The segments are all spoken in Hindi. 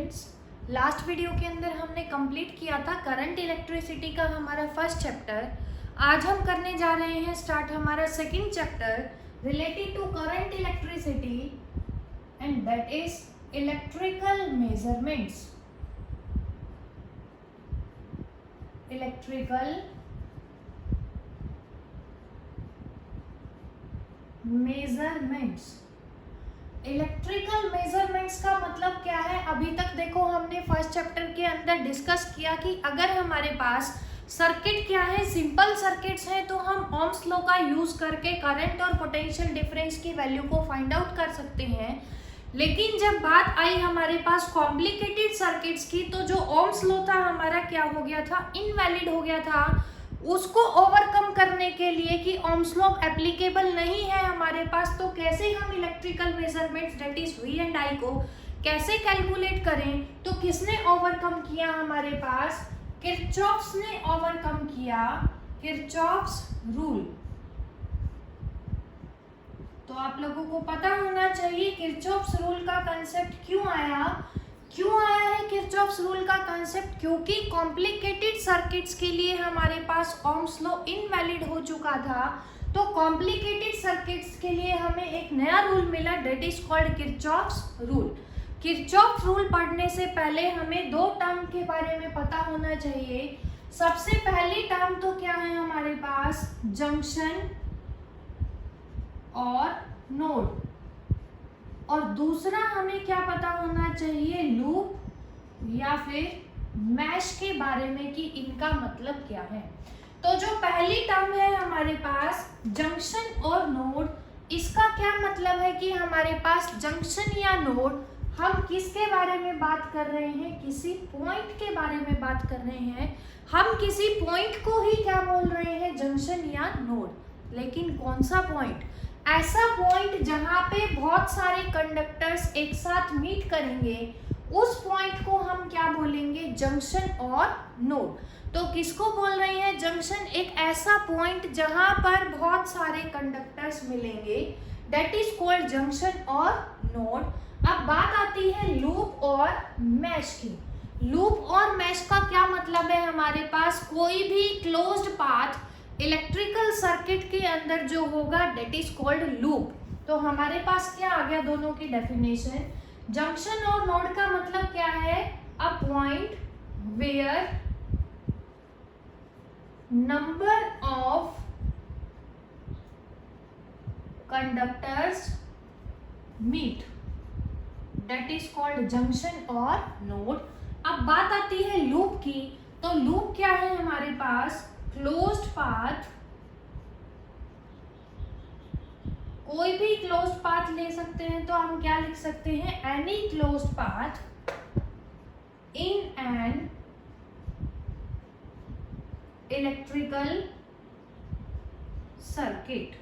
स्टूडेंट्स, लास्ट वीडियो के अंदर हमने कंप्लीट किया था करंट इलेक्ट्रिसिटी का हमारा फर्स्ट चैप्टर। आज हम करने जा रहे हैं स्टार्ट हमारा second chapter related to current electricity and that is electrical measurements. Electrical measurements. Electrical measurements का मतलब क्या है? अभी तक देखो हमने फर्स्ट चैप्टर के अंदर डिस्कस किया कि अगर हमारे पास सर्किट क्या है, सिंपल सर्किट्स हैं, तो हम ओम्स लॉ का यूज करके करंट और पोटेंशियल डिफरेंस की वैल्यू को फाइंड आउट कर सकते हैं। लेकिन जब बात आई हमारे पास कॉम्प्लिकेटेड सर्किट्स की, तो जो ओम्स लॉ था हमारा क्या हो गया था? इनवैलिड हो गया था। उसको ओवरकम करने के लिए कि ओम्स लॉ एप्लीकेबल नहीं है हमारे पास, तो कैसे हम electrical measurements that is V and I को कैसे कैलकुलेट करें? तो किसने ओवरकम किया हमारे पास? किरचॉफ्स ने ओवरकम किया, किरचॉफ्स रूल। तो आप लोगों को पता होना चाहिए किरचॉफ्स रूल का कंसेप्ट क्यों आया है किरचॉफ्स रूल का कंसेप्ट? क्योंकि कॉम्प्लिकेटेड सर्किट्स के लिए हमारे पास ओम्स लॉ इनवैलिड हो चुका था। तो कॉम्प्लिकेटेड सर्किट्स के लिए हमें एक नया रूल मिला that is called Kirchhoff's rule. Kirchhoff's rule पढ़ने से पहले हमें दो टर्म के बारे में पता होना चाहिए। सबसे पहली टर्म तो क्या है हमारे पास? जंक्शन और नोड। और दूसरा हमें क्या पता होना चाहिए? लूप या फिर मैश के बारे में कि इनका मतलब क्या है। तो जो पहली टर्म है हमारे पास जंक्शन और नोड, इसका क्या मतलब है कि हमारे पास जंक्शन या नोड, हम किसके बारे में बात कर रहे हैं? किसी पॉइंट के बारे में बात कर रहे हैं। हम किसी पॉइंट को ही क्या बोल रहे हैं? जंक्शन या नोड। लेकिन कौन सा पॉइंट? ऐसा पॉइंट जहां पे बहुत सारे कंडक्टर्स एक साथ मीट करेंगे, उस पॉइंट को हम क्या बोलेंगे? जंक्शन और नोड। तो किसको बोल रहे हैं जंक्शन? एक ऐसा पॉइंट जहां पर बहुत सारे कंडक्टर्स मिलेंगे, दैट इज कॉल्ड जंक्शन और नोड। अब बात आती है लूप और मैश की। लूप और मैश का क्या मतलब है? हमारे पास कोई भी क्लोज्ड पाथ इलेक्ट्रिकल सर्किट के अंदर जो होगा दैट इज कॉल्ड लूप। तो हमारे पास क्या आ गया दोनों की डेफिनेशन? जंक्शन और नोड का मतलब क्या है? A point where number of conductors meet, that is called junction और नोड। अब बात आती है लूप की। तो लूप क्या है हमारे पास? Closed path. कोई भी क्लोज्ड पाथ ले सकते हैं, तो हम क्या लिख सकते हैं? Any closed path in an electrical circuit.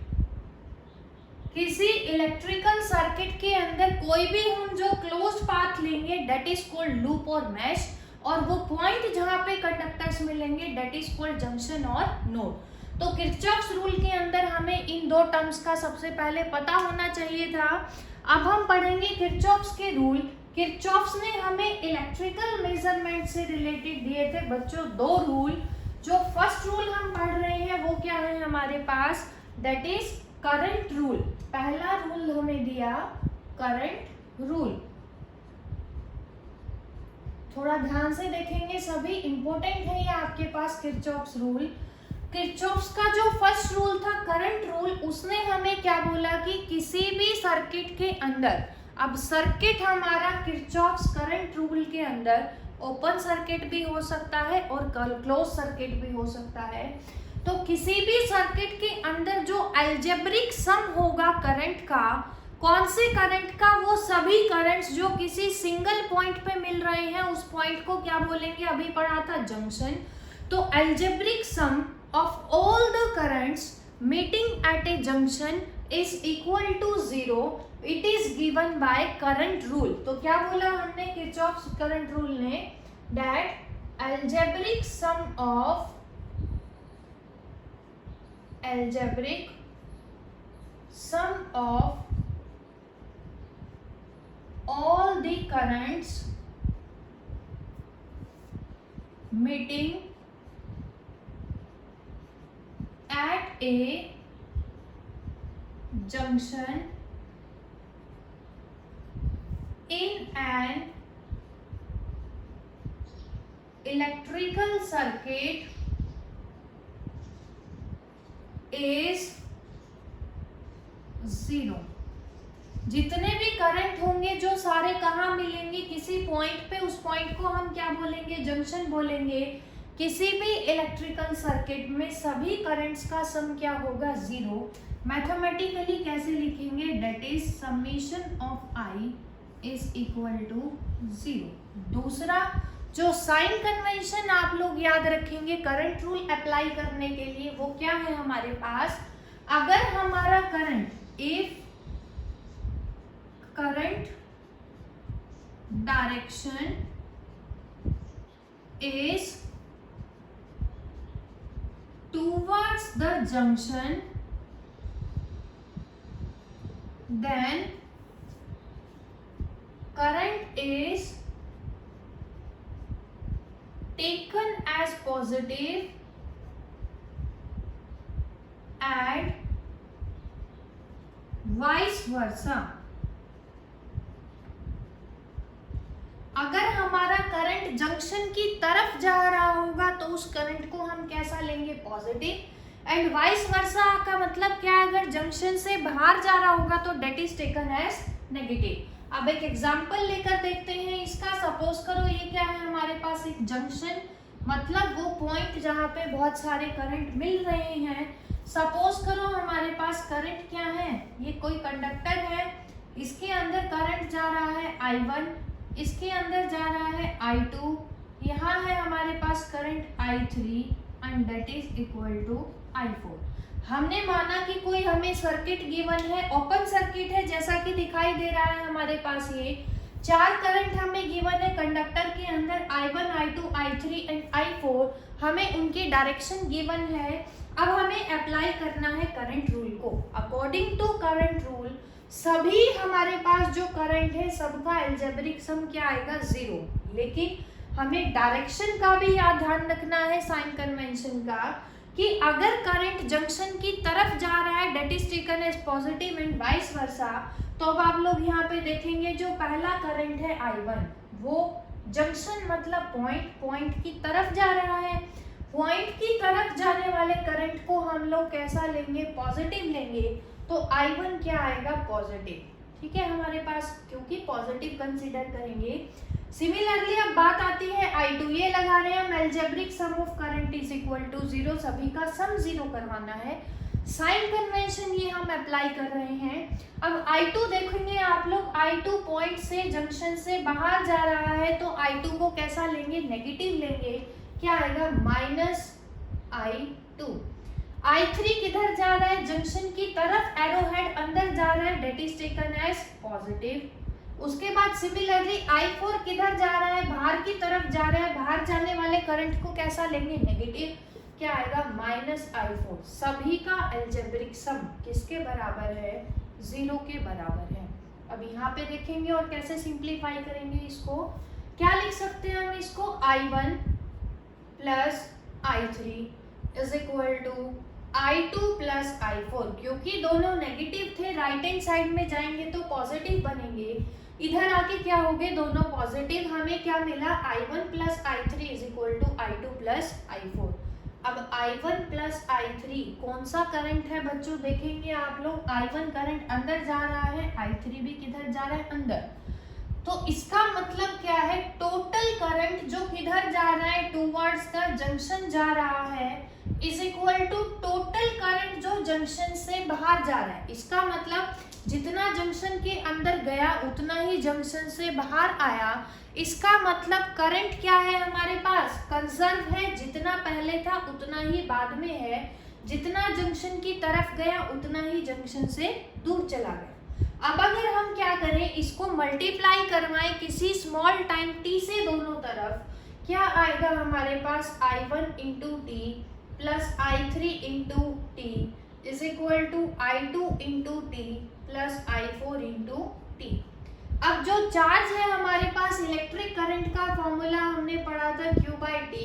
किसी इलेक्ट्रिकल सर्किट के अंदर कोई भी हम जो क्लोज्ड पाथ लेंगे दैट इज कॉल्ड लूप और मैश, और वो पॉइंट जहां पे कंडक्टर्स मिलेंगे दैट इज कॉल्ड जंक्शन और नोड। तो किरचॉफ्स रूल के अंदर हमें इन दो टर्म्स का सबसे पहले पता होना चाहिए था। अब हम पढ़ेंगे किरचॉफ्स के रूल। किरचॉफ्स ने हमें इलेक्ट्रिकल मेजरमेंट से रिलेटेड दिए थे बच्चों दो रूल। जो फर्स्ट रूल हम पढ़ रहे हैं वो क्या है हमारे पास? That is current rule. पहला रूल हमें दिया करंट रूल। थोड़ा ध्यान से देखेंगे, सभी इंपॉर्टेंट है ये आपके पास किरचॉफ्स रूल। किरचॉफ्स का जो फर्स्ट रूल था करंट रूल, उसने हमें क्या बोला कि किसी भी सर्किट के अंदर, अब सर्किट हमारा किरचॉफ्स करंट रूल के अंदर ओपन सर्किट भी हो सकता है और क्लोज सर्किट भी हो सकता है। तो किसी भी सर्किट के अंदर जो अलजेब्रिक सम होगा करंट का, कौन से करंट का? वो सभी करंट्स जो किसी सिंगल पॉइंट पे मिल रहे हैं, उस पॉइंट को क्या बोलेंगे? अभी पढ़ा था जंक्शन। तो algebraic sum of all the currents meeting at a junction is equal to 0। It is given by current rule. तो क्या बोला हमने किरचॉफ्स करंट रूल ने? That algebraic sum of all the currents meeting at a junction in an electrical circuit is 0। जितने भी करंट होंगे जो सारे कहाँ मिलेंगे, किसी पॉइंट पे, उस पॉइंट को हम क्या बोलेंगे, जंक्शन बोलेंगे। किसी भी इलेक्ट्रिकल सर्किट में सभी करंट्स का सम क्या होगा, 0। मैथमेटिकली कैसे लिखेंगे, that is summation of I is equal to 0। दूसरा जो साइन कन्वेंशन आप लोग याद रखेंगे करंट रूल अप्लाई करने के लिए, वो क्या है हमारे पास, अगर हमारा current, if current direction is towards the junction, then current is taken as positive and vice versa। अगर हमारा करंट जंक्शन की तरफ जा रहा होगा तो उस करंट को हम कैसा लेंगे, पॉजिटिव, एंड वाइस वर्सा का मतलब क्या है, अगर जंक्शन से बाहर जा रहा होगा तो that is taken as negative. अब एक एग्जांपल लेकर देखते हैं इसका। सपोज करो ये क्या है हमारे पास, एक जंक्शन, मतलब वो पॉइंट जहाँ पे बहुत सारे करंट मिल रहे हैं। सपोज करो हमारे पास करंट क्या है, ये कोई कंडक्टर है, इसके अंदर करंट जा रहा है I1, इसके अंदर जा रहा है I2, यहाँ है हमारे पास current I3 and that is equal to I4। हमने माना कि कोई हमें सर्किट गिवन है, ओपन सर्किट है, जैसा कि दिखाई दे रहा है हमारे पास ये 4 करंट हमें गिवन है कंडक्टर के अंदर, I1, I2, I3 and I4, हमें उनकी डायरेक्शन गिवन है। अब हमें अप्लाई करना है करंट रूल को। अकॉर्डिंग टू करंट रूल सभी हमारे पास जो करंट है सबका एल्जेब्रिक सम क्या आएगा, 0। लेकिन हमें डायरेक्शन का भी याद ध्यान रखना है, साइन कन्वेंशन का, कि अगर करंट जंक्शन की तरफ जा रहा है that is taken as positive and vice versa. तो अब आप लोग यहाँ पे देखेंगे जो पहला करंट है I1, वो जंक्शन मतलब पॉइंट की तरफ जा रहा है। पॉइंट की तरफ जाने वाले करंट को हम लोग कैसा लेंगे, पॉजिटिव लेंगे। तो I1 क्या आएगा, पॉजिटिव, ठीक है हमारे पास, क्योंकि पॉजिटिव कंसीडर करेंगे। सिमिलरली अब बात आती है I2, ये लगा रहे हैं हम algebraic sum of current is equal to 0, सभी का सम 0 करवाना है। साइन कन्वेंशन ये हम अप्लाई कर रहे हैं। अब I2 देखेंगे आप लोग, I2 पॉइंट से जंक्शन से बाहर जा रहा है तो I2 को कैसा लेंगे, नेगेटिव लेंगे। क्या आएगा, -I2। I3 किधर जा रहा है, जंक्शन की तरफ, एरो हेड अंदर जा रहा है, that is taken as positive. उसके बाद सिमिलरली I4 किधर जा रहा है, बाहर की तरफ जा रहा है, बाहर जाने वाले करंट को कैसा लेंगे, नेगेटिव। क्या आएगा, -I4। सभी का एल्जेब्रिक सम किसके बराबर है, 0 के बराबर है। अब यहाँ पे देखेंगे और कैसे सिंप्लीफाई करेंगे इसको। क्या लिख सकते हैं हम इसको, I1 plus I3 is equal to I2 plus I4, क्योंकि दोनों नेगेटिव थे, राइट हैंड साइड में जाएंगे तो पॉजिटिव बनेंगे, इधर आके क्या हो गए, दोनों पॉजिटिव। हमें क्या मिला, I1 plus I3 is equal to I2 plus I4। अब I1 प्लस I3 कौन सा करंट है बच्चों, देखेंगे आप लोग, I1 करंट अंदर जा रहा है, I3 भी किधर जा रहा है, अंदर। तो इसका मतलब क्या है, टोटल करंट जो किधर जा रहा है, टुवर्ड्स द जंक्शन जा रहा है, is equal to total current जो जंक्शन से बाहर जा रहा है। इसका मतलब जितना जंक्शन के अंदर गया उतना ही जंक्शन से बाहर आया। इसका मतलब करंट क्या है हमारे पास, कंजर्व है, जितना पहले था उतना ही बाद में है, जितना जंक्शन की तरफ गया उतना ही जंक्शन से दूर चला गया। अब अगर हम क्या करें, इसको मल्टीप्लाई करवाएं किसी स्मॉल टाइम t से दोनों तरफ, क्या आएगा हमारे पास, I1 into T plus I3 into T is equal to I2 into T plus I4 into T. अब जो चार्ज है हमारे पास, इलेक्ट्रिक करंट का फॉर्मूला हमने पढ़ा था Q/T,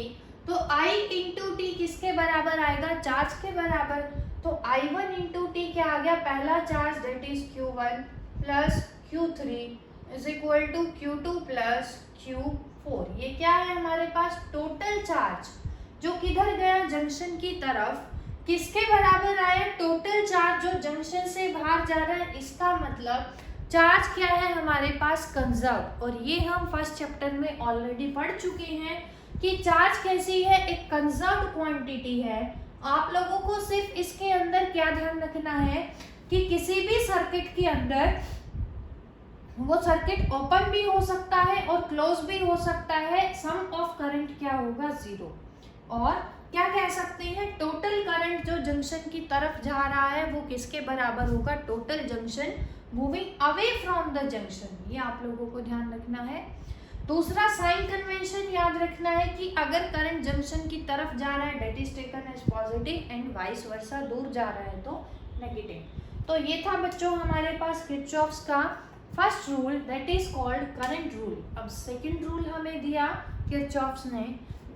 तो I इंटू टी किसके बराबर आएगा, चार्ज के बराबर। तो I1 इंटू टी क्या आ गया, पहला charge that is Q1 plus Q3 is equal to Q2 plus Q4। ये क्या है हमारे पास, टोटल चार्ज जो किधर गया, जंक्शन की तरफ, किसके बराबर आया, टोटल चार्ज जो जंक्शन से बाहर जा रहा है। इसका मतलब चार्ज क्या है हमारे पास, कंजर्व। और ये हम फर्स्ट चैप्टर में ऑलरेडी पढ़ चुके हैं कि चार्ज कैसी है, एक कंजर्व क्वांटिटी है। आप लोगों को सिर्फ इसके अंदर क्या ध्यान रखना है कि किसी भी सर्किट के अंदर वो सर्किट ओपन भी हो सकता है और क्लोज भी हो सकता है, सम ऑफ करंट क्या होगा, 0। और क्या कह सकते हैं, टोटल करंट जो जंक्शन की तरफ जा रहा है वो किसके बराबर होगा, total junction moving away from the junction. ये आप लोगों को ध्यान रखना है। दूसरा साइन कन्वेंशन याद रखना है कि अगर करंट जंक्शन की तरफ जा रहा है that is taken as positive and vice versa, दूर जा रहा है तो नेगेटिव। तो ये था बच्चों हमारे पास किरचॉफ्स का first rule that is called current rule. अब सेकंड रूल हमें दिया किरचॉफ्स ने,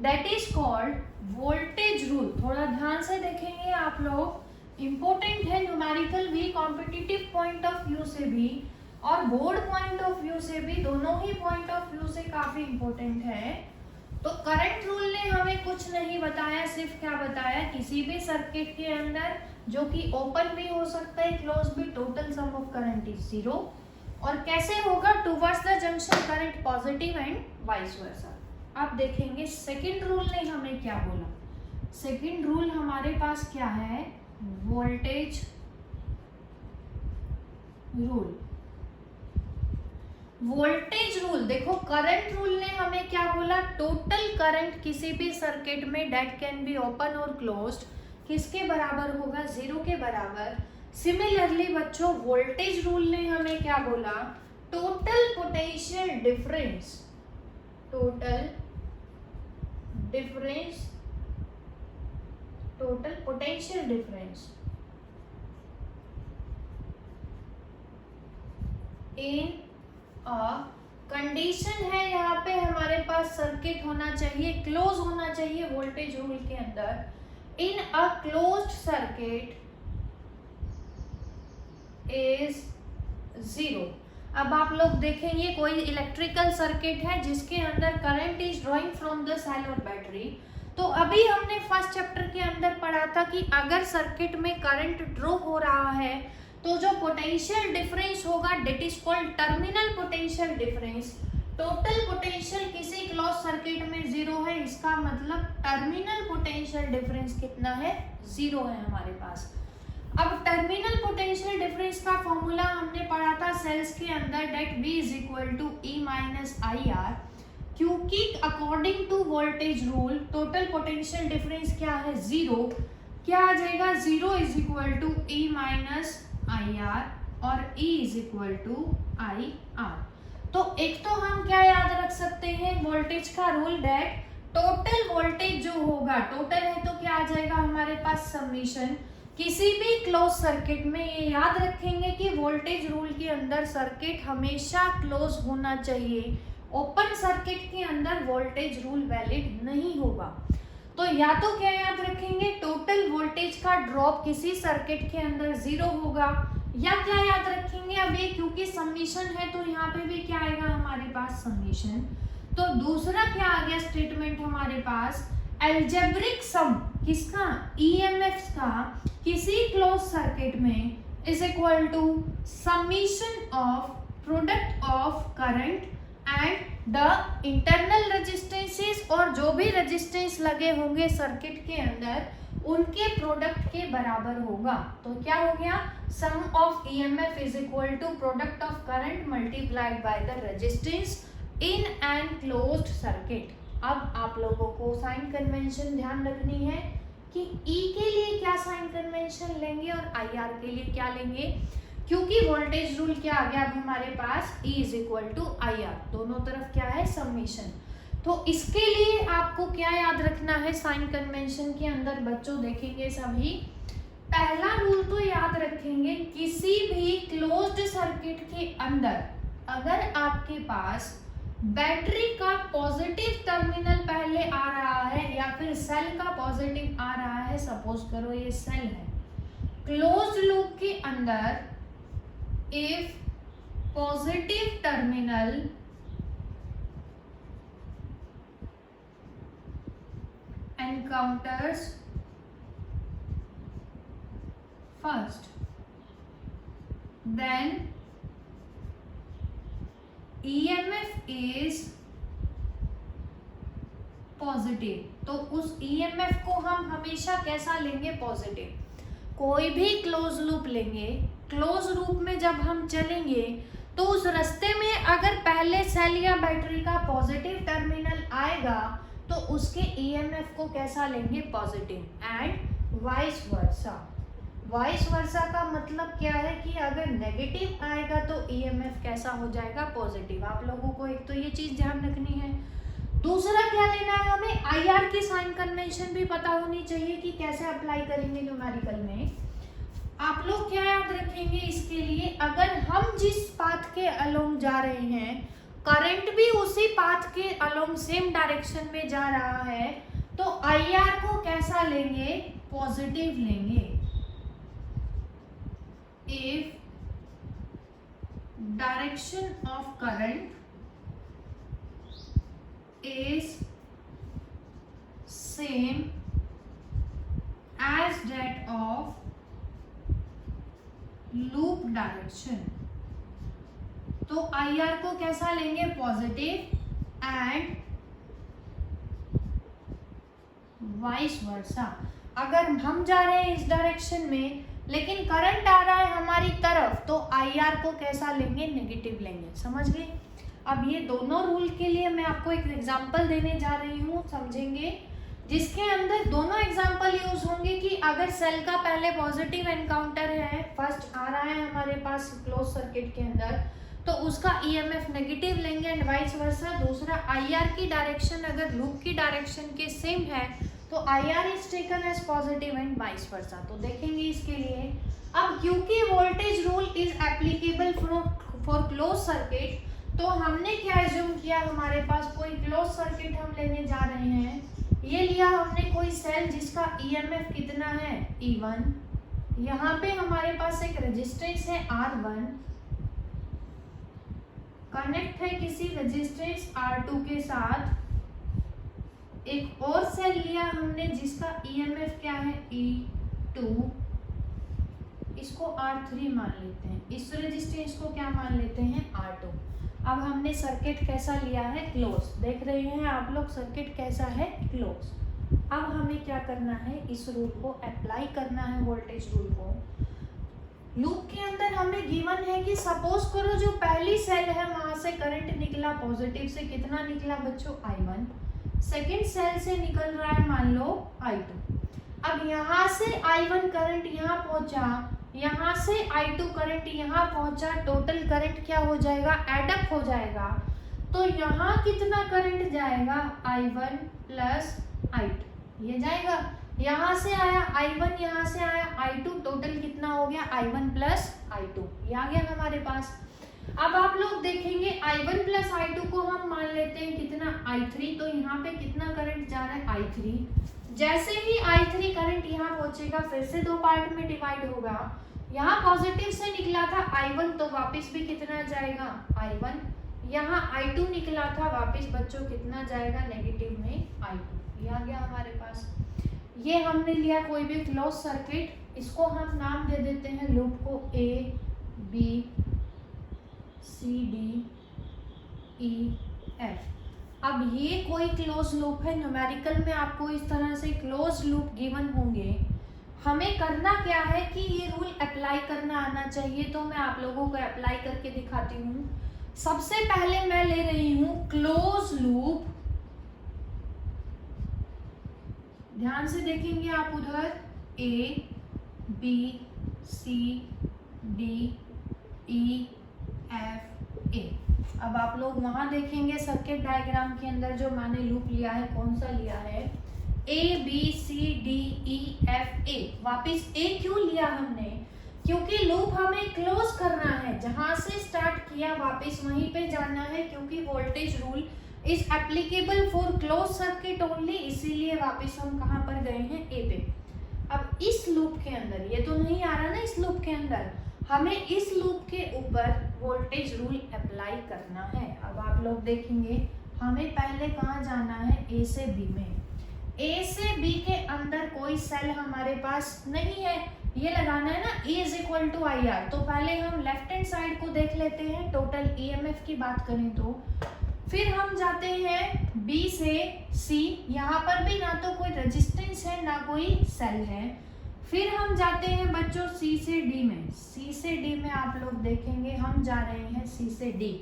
that is called voltage rule. थोड़ा ध्यान से देखेंगे आप लोग, इंपॉर्टेंट है न्यूमेरिकल भी, कॉम्पिटिटिव पॉइंट ऑफ व्यू से भी और बोर्ड पॉइंट ऑफ व्यू से भी, दोनों ही पॉइंट ऑफ व्यू से काफी इंपॉर्टेंट है। तो करंट रूल ने हमें कुछ नहीं बताया, सिर्फ क्या बताया, किसी भी सर्किट के अंदर जो कि ओपन भी हो सकता है क्लोज भी, total sum of current is 0। और कैसे होगा, towards the junction current positive and vice वर्सा। अब देखेंगे सेकंड रूल ने हमें क्या बोला। सेकंड रूल हमारे पास क्या है, वोल्टेज रूल। वोल्टेज रूल देखो, करंट रूल ने हमें क्या बोला, टोटल करंट किसी भी सर्किट में दैट कैन बी ओपन और क्लोज्ड किसके बराबर होगा, 0 के बराबर। सिमिलरली बच्चों वोल्टेज रूल ने हमें क्या बोला, total potential difference, total difference, total potential difference in condition है, यहाँ पे हमारे पास सर्किट होना चाहिए, क्लोज होना चाहिए वोल्टेज रूल के अंदर। इन अ क्लोज्ड सर्किट इज 0। अब आप लोग देखेंगे कोई इलेक्ट्रिकल सर्किट है जिसके अंदर current is drawing from the cell और बैटरी। तो अभी हमने फर्स्ट चैप्टर के अंदर पढ़ा था कि अगर सर्किट में करंट ड्रॉ हो रहा है तो जो पोटेंशियल डिफरेंस होगा that is called terminal potential difference. Total potential किसी क्लोज सर्किट में 0 है, इसका मतलब टर्मिनल पोटेंशियल डिफरेंस कितना है, 0 है हमारे पास। अब टर्मिनल पोटेंशियल डिफरेंस का फॉर्मूला हमने पढ़ा था सेल्स के अंदर, that V is equal to E minus IR, क्योंकि according to voltage rule total potential difference क्या है, 0। क्या आ जाएगा, 0 is equal to E minus IR और E is equal to IR। तो एक तो हम क्या याद रख सकते हैं, वोल्टेज का रूल, डेट टोटल वोल्टेज जो होगा, टोटल है तो क्या आ जाएगा हमारे पास समीशन। किसी भी क्लोज सर्किट में ये याद रखेंगे कि वोल्टेज रूल के अंदर सर्किट हमेशा क्लोज होना चाहिए, ओपन सर्किट के अंदर वोल्टेज रूल वैलिड नहीं होगा। तो या तो क्या याद रखेंगे, टोटल वोल्टेज का ड्रॉप किसी सर्किट के अंदर 0 होगा, या क्या याद रखेंगे, अब ये क्योंकि समीशन है तो यहाँ पे भी क्या आएगा हमारे पास समीशन। तो दूसरा क्या आ गया स्टेटमेंट हमारे पास, एल्जेब्रिक सम किसका, EMF का किसी क्लोज सर्किट में is equal to summation of product of current and the internal resistances, और जो भी रेजिस्टेंस लगे होंगे सर्किट के अंदर उनके प्रोडक्ट के बराबर होगा। तो क्या हो गया, sum of EMF is equal to product of current multiplied by the resistance in an closed circuit. अब आप लोगों को साइन कन्वेंशन ध्यान रखनी है कि E के लिए क्या साइन कन्वेंशन लेंगे और IR के लिए क्या लेंगे, क्योंकि वोल्टेज रूल क्या आ गया अब हमारे पास, E is equal to IR, दोनों तरफ क्या है समीशन। तो इसके लिए आपको क्या याद रखना है साइन कन्वेंशन के अंदर बच्चों, देखेंगे सभी। पहला रूल तो याद रखेंगे, किसी भी क्लोज्ड सर्किट के अंदर अगर आपके पास बैटरी का पॉजिटिव टर्मिनल पहले आ रहा है या फिर सेल का पॉजिटिव आ रहा है, सपोज करो ये सेल है, क्लोज लूप के अंदर if positive terminal encounters first, then EMF is positive. तो उस EMF को हम हमेशा कैसा लेंगे? पॉजिटिव। कोई भी क्लोज लूप लेंगे, क्लोज लूप में जब हम चलेंगे तो उस रास्ते में अगर पहले सेल या बैटरी का पॉजिटिव टर्मिनल आएगा तो उसके EMF को कैसा लेंगे? Positive. And vice versa. Vice versa का मतलब क्या है कि अगर नेगेटिव आएगा तो EMF कैसा हो जाएगा? पॉजिटिव। आप लोगों को एक तो ये चीज ध्यान रखनी है। दूसरा क्या लेना है हमें? IR की साइन कन्वेंशन भी पता होनी चाहिए कि कैसे अप्लाई करेंगे न्यूमेरिकल में। आप लोग क्या याद रखेंगे इसके लिए? अगर हम जिस पाथ के अलोंग जा रहे हैं, करंट भी उसी पाथ के अलोंग सेम डायरेक्शन में जा रहा है, तो IR को कैसा लेंगे? पॉजिटिव लेंगे। If direction of current is same as that of loop direction, तो IR को कैसा लेंगे? पॉजिटिव। एंड वाइस वर्सा, अगर हम जा रहे हैं इस डायरेक्शन में लेकिन करंट आ रहा है हमारी तरफ तो IR को कैसा लेंगे? नेगेटिव लेंगे। समझ गए? अब ये दोनों रूल के लिए मैं आपको एक एग्जांपल देने जा रही हूँ, समझेंगे, जिसके अंदर दोनों एग्जांपल यूज होंगे कि अगर सेल का पहले पॉजिटिव एनकाउंटर है, फर्स्ट आ रहा है हमारे पास क्लोज सर्किट के अंदर, तो उसका EMF नेगेटिव लेंगे एंड वाइस वर्सा। दूसरा IR की डायरेक्शन अगर लूप की डायरेक्शन के सेम है तो IR is taken as positive and vice versa. तो देखेंगे इसके लिए। अब क्योंकि voltage rule is applicable for close circuit, तो हमने क्या एज्यूम किया? हमारे पास कोई क्लोज सर्किट हम लेने जा रहे हैं, ये लिया हमने कोई सेल जिसका EMF कितना है? E1। यहाँ पे हमारे पास एक रेजिस्टेंस है R1, कनेक्ट है किसी रेजिस्टेंस R2 के साथ। एक और सेल लिया हमने जिसका EMF क्या है? E2। इसको R3 मान लेते हैं, इस रेजिस्टेंस को क्या मान लेते हैं? R2। अब हमने सर्किट कैसा लिया है? क्लोज। देख रहे हैं आप लोग सर्किट कैसा है? क्लोज। अब हमें क्या करना है? इस रूल को अप्लाई करना है, वोल्टेज रूल को। लूप के अंदर हमें गिवन है कि सपोज करो जो पहली सेल है वहां से करंट निकला पॉजिटिव से, कितना निकला बच्चों? I1। सेकेंड सेल से निकल रहा है मान लो I2। अब यहाँ से I1 करंट यहाँ पहुंचा, यहाँ से I2 करंट यहाँ पहुंचा, टोटल करंट क्या हो जाएगा? एडअप हो जाएगा। तो यहाँ कितना करंट जाएगा? I1 प्लस I2 ये जाएगा। यहाँ से आया I1, यहाँ से आया I2, टोटल कितना हो गया? I1 प्लस I2 ये आ गया हमारे पास। अब आप लोग देखेंगे I1 प्लस I2 को हम मान लेते हैं कितना? I3। तो यहाँ पे कितना करंट जा रहा है? I3। जैसे ही I3 करंट यहाँ पहुंचेगा फिर से दो पार्ट में डिवाइड होगा। यहाँ पॉजिटिव से निकला था I1 तो वापस भी कितना जाएगा? I1। यहाँ I2 निकला था वापस बच्चों कितना जाएगा? नेगेटिव में I2। ये आ गया हमारे पास। ये हमने लिया कोई भी क्लोज सर्किट, इसको हम नाम दे देते हैं लूप को A B C D E F। अब ये कोई क्लोज लूप है, न्यूमेरिकल में आपको इस तरह से क्लोज लूप गिवन होंगे। हमें करना क्या है कि ये रूल अप्लाई करना आना चाहिए, तो मैं आप लोगों को अप्लाई करके दिखाती हूँ। सबसे पहले मैं ले रही हूँ क्लोज लूप, ध्यान से देखेंगे आप उधर A B C D E F A। अब आप लोग वहां देखेंगे सर्किट डायग्राम के अंदर जो मैंने लूप लिया है कौन सा लिया है? A B C D E F A। वापिस A क्यों लिया हमने? क्योंकि लूप हमें क्लोज करना है, जहां से स्टार्ट किया वापस वहीं पे जाना है, क्योंकि voltage rule is applicable for close circuit only, इसीलिए वापस हम कहां पर गए हैं, ए पे। अब इस लूप के अंदर, ये तो नहीं आ रहा ना इस लूप के अंदर, हमें इस लूप के ऊपर वोल्टेज रूल अप्लाई करना है। अब आप लोग देखेंगे हमें पहले कहाँ जाना है, ए से बी में। ए से बी के अंदर कोई सेल हमारे पास नहीं है, ये लगाना है ना E is equal to I R. तो पहले हम लेफ्ट हैंड साइड को देख लेते हैं, टोटल EMF की बात करें तो। फिर हम जाते हैं B से C, यहाँ पर भी ना तो कोई रेजिस्टेंस है ना कोई सेल है। फिर हम जाते हैं बच्चों C से D में। C से D में आप लोग देखेंगे हम जा रहे हैं C से D।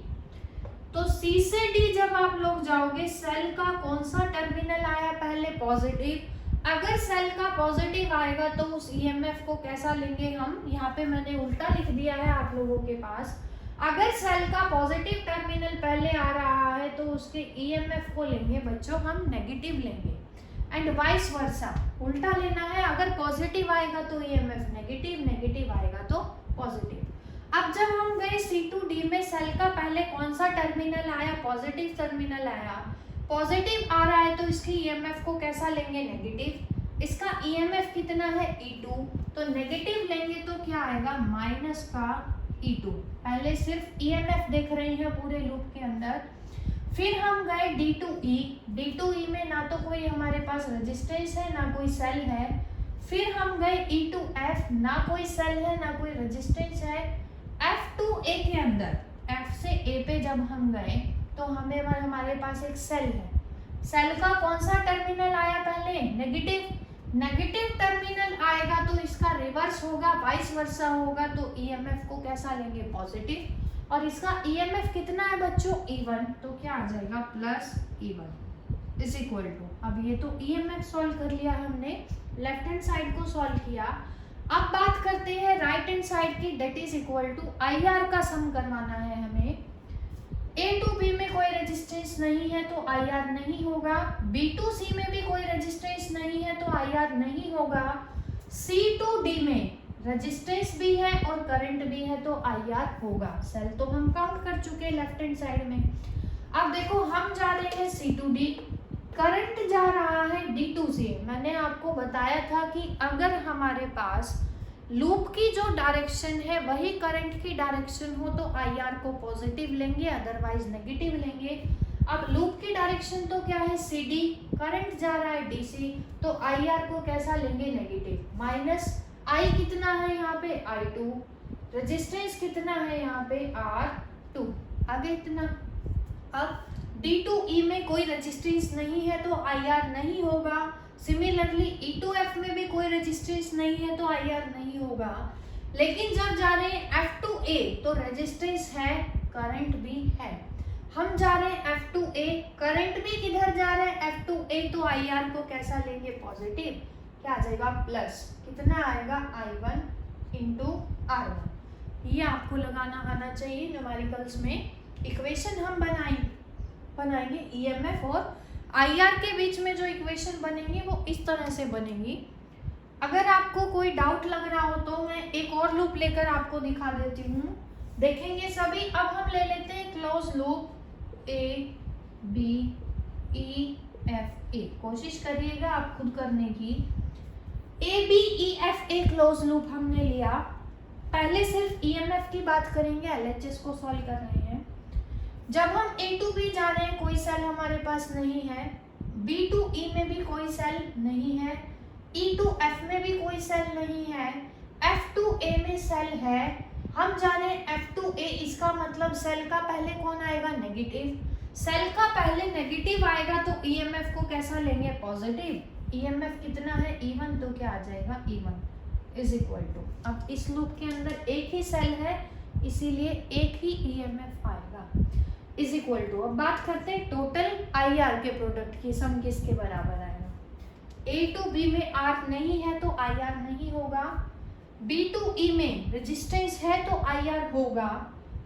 तो C से D जब आप लोग जाओगे, सेल का कौन सा टर्मिनल आया पहले, पॉजिटिव। अगर सेल का पॉजिटिव आएगा तो उस EMF को कैसा लेंगे हम, यहाँ पे मैंने उल्टा लिख दिया है आप लोगों के पास। अगर सेल का पॉजिटिव टर्मिनल पहले आ रहा है तो उसके EMF को लेंगे बच्चों हम नेगेटिव लेंगे, एंड वाइस वर्सा, उल्टा लेना है। अगर पॉजिटिव आएगा तो EMF नेगेटिव, नेगेटिव आएगा तो पॉजिटिव। अब जब हम गए C to D में, सेल का पहले कौन सा टर्मिनल आया, पॉजिटिव टर्मिनल आया। पॉजिटिव आ रहा है तो इसकी EMF को कैसा लेंगे, नेगेटिव। इसका EMF कितना है, E2, तो नेगेटिव लेंगे तो क्या आएगा, माइनस का E2। पहले सिर्फ EMF देख रहे हैं पूरे लूप के अंदर। फिर हम गए D to E। D to E में ना तो कोई हमारे पास रेजिस्टेंस है ना कोई सेल है। फिर हम गए E to F, ना कोई सेल है ना कोई रेजिस्टेंस है। F to A के अंदर, F से A पे जब हम गए तो हमारे पास एक सेल है। सेल का कौन सा टर्मिनल आया पहले, नेगेटिव। नेगेटिव टर्मिनल आएगा तो इसका रिवर्स होगा, वाइस वर्सा होगा, तो EMF को कैसा लेंगे, पॉजिटिव। और इसका EMF कितना है बच्चों, E1, तो क्या आ जाएगा, plus E1 is equal to. अब ये तो EMF सॉल्व कर लिया हमने, लेफ्ट हैंड साइड को सॉल्व किया। अब बात करते हैं राइट हैंड साइड की, that is equal to IR का सम करवाना है हमें। A to B में कोई रेजिस्टेंस नहीं है तो IR नहीं होगा। B to C में भी कोई रेजिस्टेंस नहीं है तो IR नहीं होगा। C to D में रेजिस्टेंस भी है और करंट भी है तो IR होगा। सेल तो हम काउंट कर चुके लेफ्ट हैंड साइड में। अब देखो हम जा रहे हैं C to D, करंट जा रहा है D to C। मैंने आपको बताया था कि अगर हमारे पास लूप की जो डायरेक्शन है वही करंट की डायरेक्शन हो तो IR को पॉजिटिव लेंगे, अदरवाइज नेगेटिव लेंगे। अब लूप की डायरेक्शन तो क्या है, CD, करंट जा रहा है DC, तो IR को कैसा लेंगे, नेगेटिव। माइनस I कितना है यहाँ पे, I2, रेजिस्टेंस कितना है यहाँ पे, R2, आगे इतना। अब D to E में कोई रेजिस्टेंस नहीं है तो IR नहीं होगा। सिमिलरली E to F में भी कोई रेजिस्टेंस नहीं है तो IR नहीं होगा। लेकिन जब जा रहे हैं F to A तो रेजिस्टेंस है, करंट भी है। हम जा रहे हैं F to A, करंट भी किधर जा रहा है, F to A, तो IR को कैसा लेंगे, पॉजिटिव। क्या आ जाएगा, प्लस, कितना आएगा, I1 इंटू R1। ये आपको लगाना आना चाहिए न्यूमेरिकल्स में। इक्वेशन हम बनाएंगे EMF और IR के बीच में जो इक्वेशन बनेंगी वो इस तरह से बनेगी। अगर आपको कोई डाउट लग रहा हो तो मैं एक और लूप लेकर आपको दिखा देती हूँ, देखेंगे सभी। अब हम ले लेते हैं close loop A B E F A, कोशिश करिएगा आप खुद करने की। A B E F A close loop हमने लिया। पहले सिर्फ EMF की बात करेंगे, LHS को सॉल्व कर रहे हैं। जब हम A to B जा रहे हैं कोई सेल हमारे पास नहीं है, B to E में भी कोई सेल नहीं है, E to F में भी कोई सेल नहीं है, F to A में सेल है। हम जा रहे हैं F to A, इसका मतलब सेल का पहले कौन आएगा, नेगेटिव। सेल का पहले नेगेटिव आएगा तो EMF को कैसा लेंगे, पॉजिटिव। EMF कितना है, E1, तो क्या आ जाएगा, E1 इज इक्वल टू। अब इस लूप के अंदर एक ही सेल है इसीलिए एक ही EMF आएगा, इज इक्वल टू। अब बात करते हैं टोटल IR के प्रोडक्ट की, सम किसके बराबर आएगा। A to B में R नहीं है तो IR नहीं होगा। B to E में रेजिस्टेंस है तो IR होगा,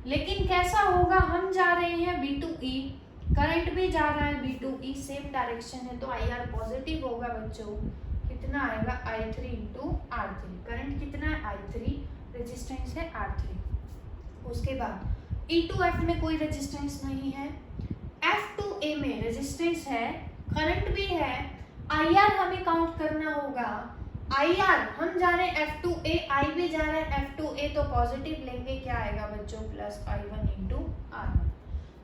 लेकिन कैसा होगा, हम जा रहे हैं B to E, करंट भी जा रहा है B to E, same direction है तो IR पॉजिटिव होगा बच्चों। कितना आएगा, I3 इंटू R3। करंट कितना है, I3, रेजिस्टेंस है R3। उसके बाद E2F में कोई रेजिस्टेंस नहीं है, F2A में रेजिस्टेंस है, करंट भी है, IR हमें काउंट करना होगा। IR हम जा रहे हैं F2A, I भी जा रहे हैं F2A, तो पॉजिटिव लेंगे, क्या आएगा बच्चों, प्लस I1 इंटू R1।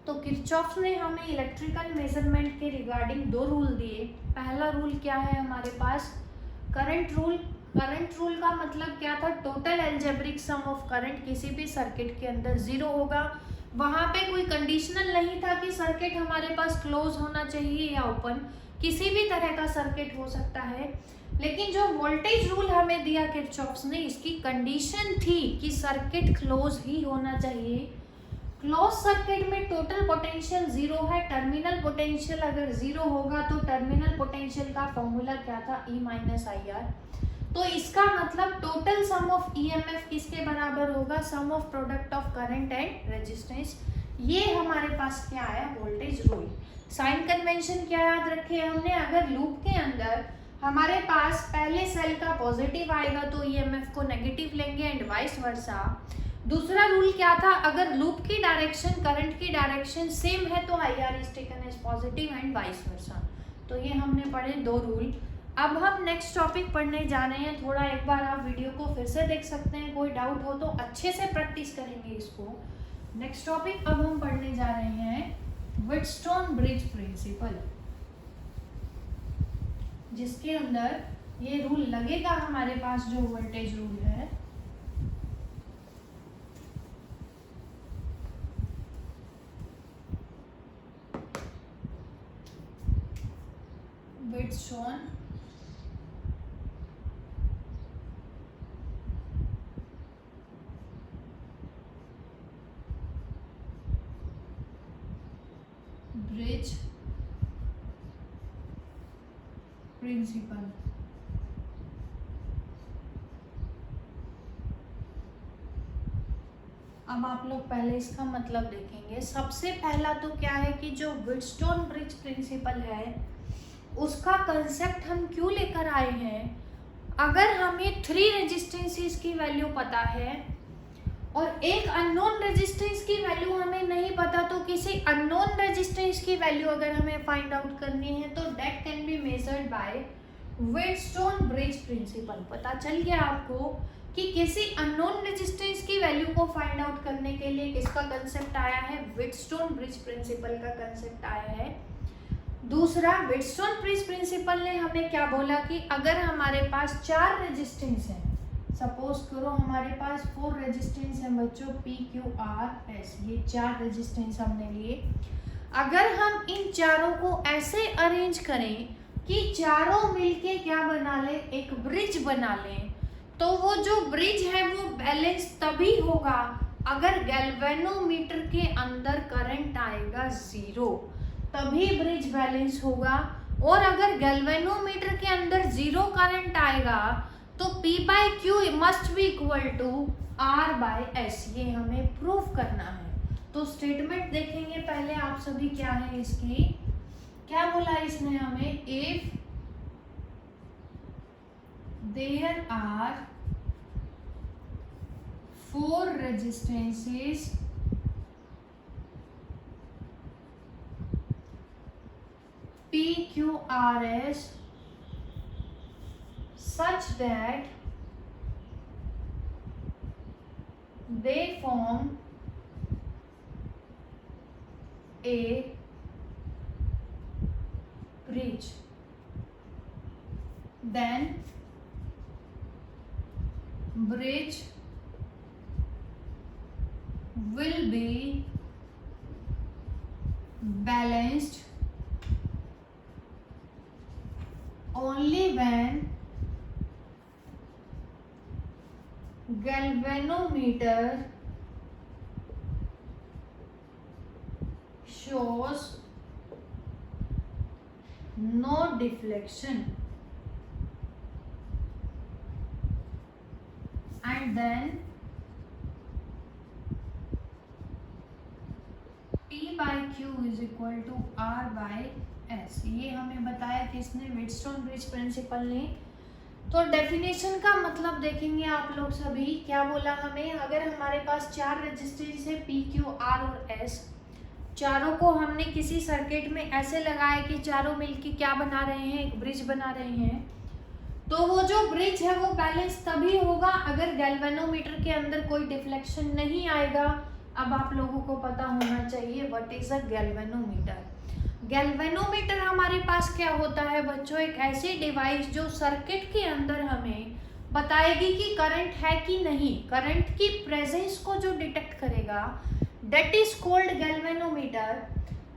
तो किरचॉफ ने हमें इलेक्ट्रिकल मेजरमेंट के रिगार्डिंग दो रूल दिए। पहला रूल क्या है हमारे पास, करंट रूल। करंट रूल का मतलब क्या था, total algebraic sum of current किसी भी सर्किट के अंदर जीरो होगा। वहां पे कोई कंडीशनल नहीं था कि सर्किट हमारे पास क्लोज होना चाहिए या ओपन, किसी भी तरह का सर्किट हो सकता है। लेकिन जो वोल्टेज रूल हमें दिया किरचॉफ ने, इसकी कंडीशन थी कि सर्किट क्लोज ही होना चाहिए। क्लोज सर्किट में टोटल पोटेंशियल जीरो है, टर्मिनल पोटेंशियल अगर जीरो होगा तो टर्मिनल पोटेंशियल का फॉर्मूला क्या था, E माइनस IR। तो इसका मतलब टोटल सम ऑफ EMF किसके बराबर होगा, sum of product of current and resistance. ये हमारे पास क्या आया, वोल्टेज रूल। साइन कन्वेंशन क्या याद रखे हमने, अगर लूप के अंदर हमारे पास पहले सेल का पॉजिटिव आएगा तो EMF को नेगेटिव लेंगे एंड वाइस वर्सा। दूसरा रूल क्या था, अगर लूप की डायरेक्शन करंट की डायरेक्शन सेम है तो IR is taken as positive and vice versa. तो ये हमने पढ़े दो रूल। अब हम नेक्स्ट टॉपिक पढ़ने जा रहे हैं। थोड़ा एक बार आप वीडियो को फिर से देख सकते हैं, कोई डाउट हो तो अच्छे से प्रैक्टिस करेंगे इसको। नेक्स्ट टॉपिक अब हम पढ़ने जा रहे हैं व्हीटस्टोन ब्रिज प्रिंसिपल, जिसके अंदर ये रूल लगेगा हमारे पास, जो वोल्टेज रूल है। Wheatstone bridge principle. अब आप लोग पहले इसका मतलब देखेंगे। सबसे पहला तो क्या है कि जो व्हीटस्टोन ब्रिज प्रिंसिपल है उसका कंसेप्ट हम क्यों लेकर आए हैं। अगर हमें 3 रेजिस्टेंसेस की वैल्यू पता है और एक अननोन रेजिस्टेंस की वैल्यू हमें नहीं पता, तो किसी अननोन रेजिस्टेंस की वैल्यू अगर हमें फाइंड आउट करनी है तो that can be measured by Wheatstone bridge principle. पता चल गया आपको कि किसी अननोन रेजिस्टेंस की वैल्यू को फाइंड आउट करने के लिए किसका कंसेप्ट आया है, व्हीटस्टोन ब्रिज प्रिंसिपल का कंसेप्ट आया है। दूसरा, व्हीटस्टोन ब्रिज प्रिंसिपल ने हमें क्या बोला कि अगर हमारे पास 4 रेजिस्टेंस है, सपोज करो हमारे पास 4 रेजिस्टेंस है बच्चों, P Q R S, ये 4 रेजिस्टेंस हमने लिए। अगर हम इन चारों को ऐसे अरेंज करें कि चारों मिलके क्या बना ले, एक ब्रिज बना लें, तो वो जो ब्रिज है वो बैलेंस तभी होगा अगर गैल्वेनोमीटर के अंदर करंट आएगा 0, तभी ब्रिज बैलेंस होगा। और अगर गैल्वेनोमीटर के अंदर 0 करंट आएगा तो P by Q must be equal to R by S। ये हमें प्रूव करना है। तो स्टेटमेंट देखेंगे पहले आप सभी, क्या है इसकी, क्या बोला इसने हमें, if there are 4 resistances P Q R S such that they form a bridge, then bridge will be balanced only when galvanometer shows no deflection, and then P by Q is equal to R by S। ये हमें बताया किसने, व्हीटस्टोन ब्रिज प्रिंसिपल ने। तो डेफिनेशन का मतलब देखेंगे आप लोग सभी, क्या बोला हमें, अगर हमारे पास 4 रेजिस्टेंस है P, Q, R और S, चारों को हमने किसी सर्किट में ऐसे लगाया कि चारों मिलके क्या बना रहे हैं, एक ब्रिज बना रहे हैं, तो वो जो ब्रिज है वो बैलेंस तभी होगा अगर गैल्वेनोमीटर के अंदर कोई डिफ्लेक्शन नहीं आएगा। अब आप लोगों को पता होना चाहिए what is a galvanometer. Galvanometer हमारे पास क्या होता है बच्चों, एक ऐसी डिवाइस जो सर्किट के अंदर हमें बताएगी कि करंट है कि नहीं, करंट की प्रेजेंस को जो डिटेक्ट करेगा, दैट इज कॉल्ड गैल्वेनोमीटर।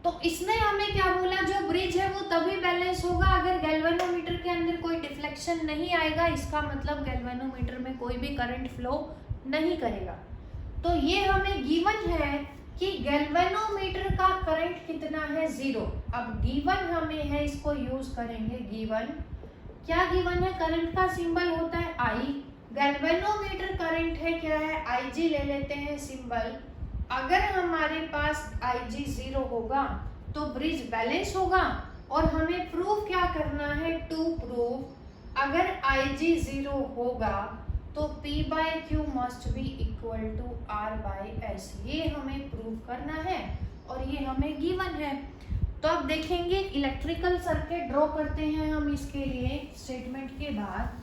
तो इसने हमें क्या बोला, जो ब्रिज है वो तभी बैलेंस होगा अगर गैल्वेनोमीटर के अंदर कोई डिफ्लेक्शन नहीं आएगा, इसका मतलब गैल्वेनोमीटर में कोई भी करंट फ्लो नहीं करेगा। तो ये हमें गिवन है कि गैल्वेनोमीटर का करंट कितना है, 0। अब गिवन हमें है, इसको यूज करेंगे। गिवन क्या गिवन है, करंट का सिंबल होता है I, गैल्वेनोमीटर करंट है क्या है, IG ले लेते हैं सिंबल। अगर हमारे पास IG 0 होगा तो ब्रिज बैलेंस होगा, और हमें प्रूव क्या करना है, टू प्रूव अगर IG 0 होगा तो P by Q must be equal to R by S, ये हमें प्रूव करना है और ये हमें गिवन है। तो अब देखेंगे इलेक्ट्रिकल सर्किट ड्रॉ करते हैं हम इसके लिए स्टेटमेंट के बाद,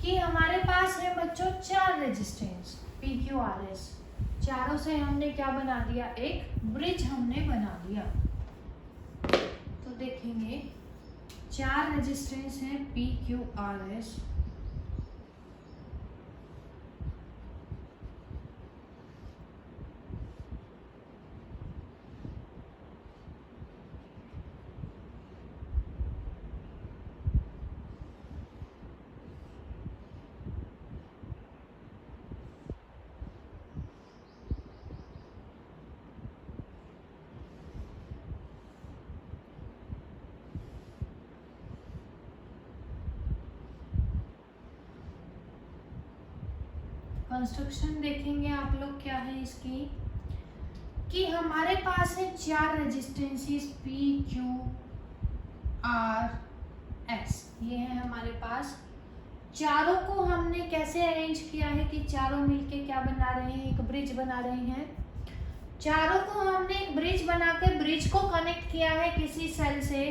कि हमारे पास है बच्चों 4 resistance P, Q, R, S, चारों से हमने क्या बना दिया, एक ब्रिज हमने बना दिया। तो देखेंगे 4 रेजिस्टेंस हैं P, Q, R, S, construction देखेंगे आप लोग क्या है इसकी, कि हमारे पास है 4 resistances P, Q, R, S, ये है हमारे पास। चारों को हमने कैसे अरेंज किया है कि चारों मिलके क्या बना रहे हैं, एक ब्रिज बना रहे हैं। चारों को हमने एक ब्रिज बना के ब्रिज को कनेक्ट किया है किसी सेल से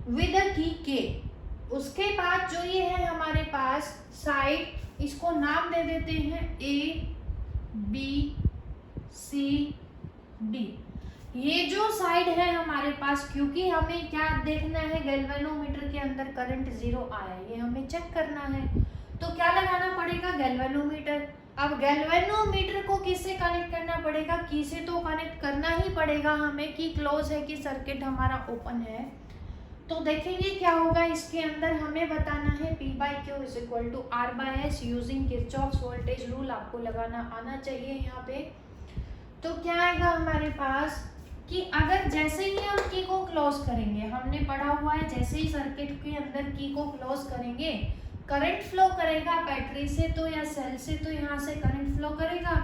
विद अ की K। उसके बाद जो ये है हमारे पास साइड, इसको नाम दे देते हैं A, B, C, D। ये जो साइड है हमारे पास, क्योंकि हमें क्या देखना है, गैल्वेनोमीटर के अंदर करंट 0 आया है, ये हमें चेक करना है, तो क्या लगाना पड़ेगा, गैल्वेनोमीटर। अब गैल्वेनोमीटर को किससे कनेक्ट करना पड़ेगा, की से तो कनेक्ट करना ही पड़ेगा हमें, की क्लोज है कि सर्किट हमारा ओपन है। तो देखेंगे क्या होगा इसके अंदर, हमें बताना है P by Q is equal to R by S using Kirchhoff's voltage rule, आपको लगाना आना चाहिए यहाँ पे। तो क्या आएगा हमारे पास, कि अगर जैसे ही हम की को क्लोज करेंगे, हमने पढ़ा हुआ है जैसे ही सर्किट के अंदर की को क्लोज करेंगे करंट फ्लो करेगा बैटरी से तो या सेल से, तो यहाँ से करंट फ्लो करेगा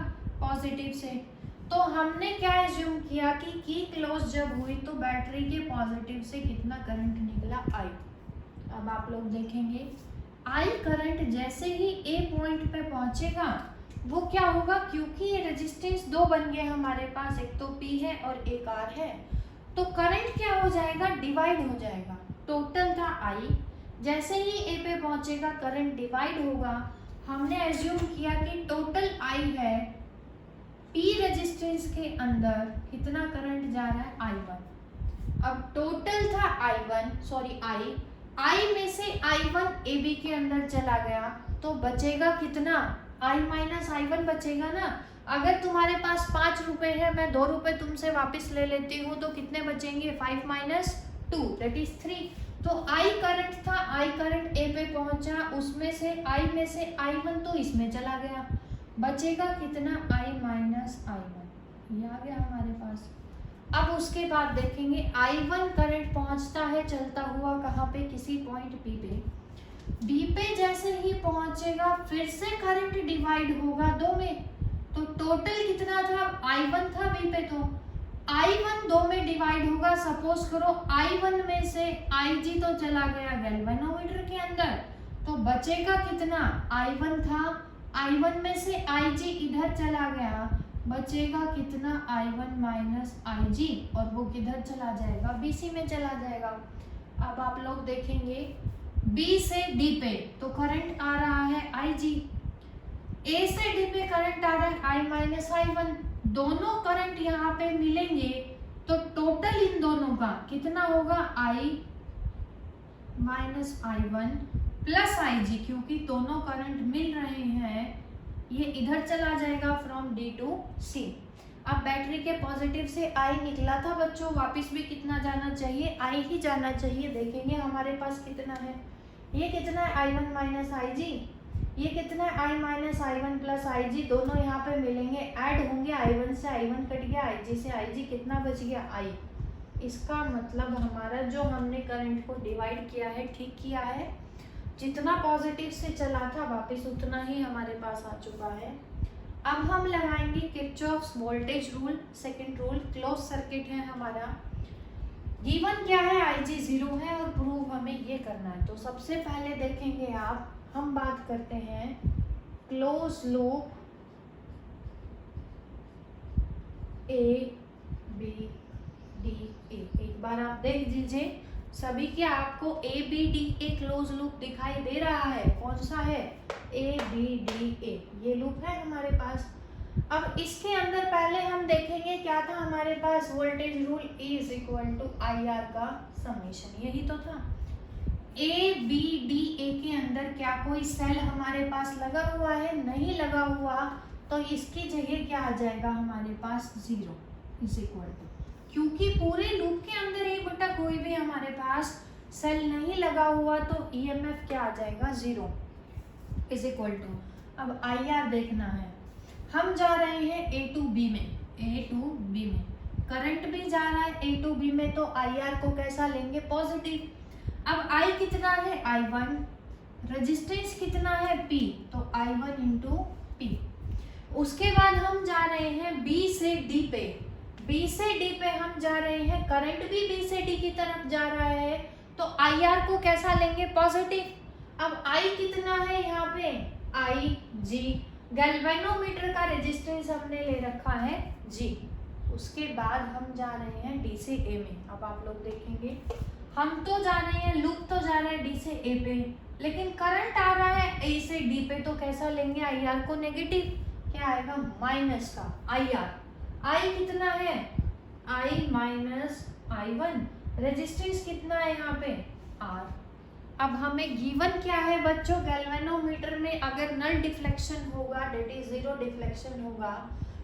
पॉजिटिव से। तो हमने क्या एज्यूम किया कि की क्लोज जब हुई तो बैटरी के पॉजिटिव से कितना करंट निकला, I। अब आप लोग देखेंगे I करंट जैसे ही A पॉइंट पे पहुंचेगा वो क्या होगा, क्योंकि ये रेजिस्टेंस 2 बन गए हमारे पास, एक तो P है और एक R है, तो करंट क्या हो जाएगा, डिवाइड हो जाएगा। टोटल था I, जैसे ही A पे पहुंचेगा करंट डिवाइड होगा। हमने एज्यूम किया कि टोटल I है, P रेजिस्टेंस के अंदर कितना करंट जा रहा है, I1। अब टोटल था I में से I1 AB के अंदर चला गया तो बचेगा कितना, I माइनस I1 बचेगा ना। अगर तुम्हारे पास 5 रुपए है, मैं 2 रुपए तुमसे वापस ले लेती हूँ, तो कितने बचेंगे, 5 माइनस 2 दैट इज 3। तो I करंट था, I करंट A पे पहुंचा, उसमें से I में से I1 तो इसमें चला गया, बचेगा कितना, I माइनस I1, ये आ गया हमारे पास। अब उसके बाद देखेंगे I1 करंट पहुंचता है चलता हुआ कहाँ पे, किसी पॉइंट P पे, B पे जैसे ही पहुंचेगा फिर से करंट डिवाइड होगा 2 में, तो टोटल कितना था, I1 था B पे, तो I1 2 में डिवाइड होगा। सपोज करो I1 में से IG तो चला गया गैल्वेनोमीटर के अंदर, तो बचेगा कितना, I1 था, I1 में से IG इधर चला गया, बचेगा कितना I1 माइनस IG, और वो किधर चला जाएगा, BC में चला जाएगा। अब आप लोग देखेंगे B से D पे तो करंट आ रहा है IG, A से D पे करंट आ रहा है I माइनस I1, दोनों करंट यहाँ पे मिलेंगे तो टोटल इन दोनों का कितना होगा, I minus I1 plus IG, क्योंकि दोनों करंट मिल रहे हैं, ये इधर चला जाएगा फ्रॉम D टू C। अब बैटरी के पॉजिटिव से I निकला था बच्चों, वापस भी कितना जाना चाहिए, I ही जाना चाहिए। देखेंगे हमारे पास कितना है, ये कितना है I1 माइनस IG, ये कितना है I minus I1 plus IG, दोनों यहाँ पे मिलेंगे, ऐड होंगे, I1 से I1 कट गया, IG से IG, कितना बच गया I। इसका मतलब हमारा जो हमने करंट को डिवाइड किया है, ठीक किया है, जितना पॉजिटिव से चला था वापस उतना ही हमारे पास आ चुका है। अब हम लगाएंगे Kirchhoff's voltage rule, second rule, close circuit है हमारा, गिवन क्या है, IG 0 है और प्रूव हमें ये करना है। तो सबसे पहले देखेंगे आप, हम बात करते हैं क्लोज लूप ABDA। एक बार आप देख लीजिए सभी, क्या आपको ABDA क्लोज लूप दिखाई दे रहा है, कौन सा है, ABDA, ये लूप है हमारे पास। अब इसके अंदर पहले हम देखेंगे क्या था हमारे पास, voltage rule E is equal to IR का समेशन, यही तो था। ABDA के अंदर क्या कोई सेल हमारे पास लगा हुआ है, नहीं लगा हुआ, तो इसकी जगह क्या आ जाएगा हमारे पास, 0 इज इक्वल टू, क्योंकि पूरे लूप के अंदर एक बटा कोई भी हमारे पास सेल नहीं लगा हुआ, तो EMF क्या आ जाएगा, 0 इज इक्वल टू। अब IR देखना है, हम जा रहे हैं A टू B में, करंट भी जा रहा है A टू B में, तो IR को कैसा लेंगे, पॉजिटिव। अब I कितना है, I1, रेजिस्टेंस कितना है, P, तो I1 इंटू P। उसके बाद हम जा रहे हैं B से D पे, B से D पे हम जा रहे हैं, करंट भी B से D की तरफ जा रहा है, तो IR को कैसा लेंगे, पॉजिटिव। अब I कितना है यहाँ पे, IG, गैल्वेनोमीटर का रेजिस्टेंस हमने ले रखा है G। उसके बाद हम जा रहे हैं D से A में। अब आप लोग देखेंगे हम तो जा रहे हैं, लूप तो जा रहा है D से A पे, लेकिन करंट आ रहा है A से D पे, तो कैसा लेंगे, IR को नेगेटिव, क्या आएगा, माइनस का IR। I कितना है, I माइनस I1, रेजिस्टेंस कितना है यहाँ पे, R। अब हमें गिवन क्या है बच्चों, गैल्वेनोमीटर में अगर नल डिफ्लेक्शन होगा, डेट इज 0 डिफ्लेक्शन होगा,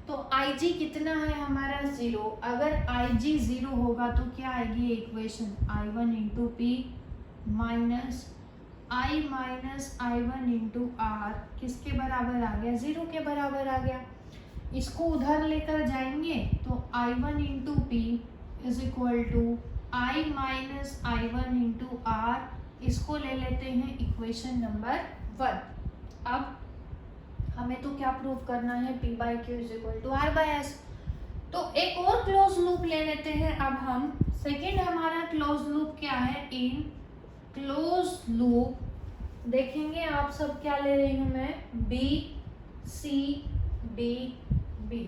तो IG कितना है हमारा, 0। अगर IG 0 होगा तो क्या आएगी equation, I1 into P minus I minus I1 into R, किसके बराबर आ गया, 0 के बराबर आ गया। इसको उधर लेकर जाएंगे तो I1 into P is equal to I minus I1 into R, इसको ले लेते हैं इक्वेशन नंबर 1। अब हमें तो क्या प्रूव करना है, P by Q is equal to R by S। तो एक और क्लोज लूप ले लेते हैं अब हम, सेकेंड हमारा क्लोज लूप क्या है, इन क्लोज लूप देखेंगे आप सब, क्या ले रही हूँ मैं, B C D B,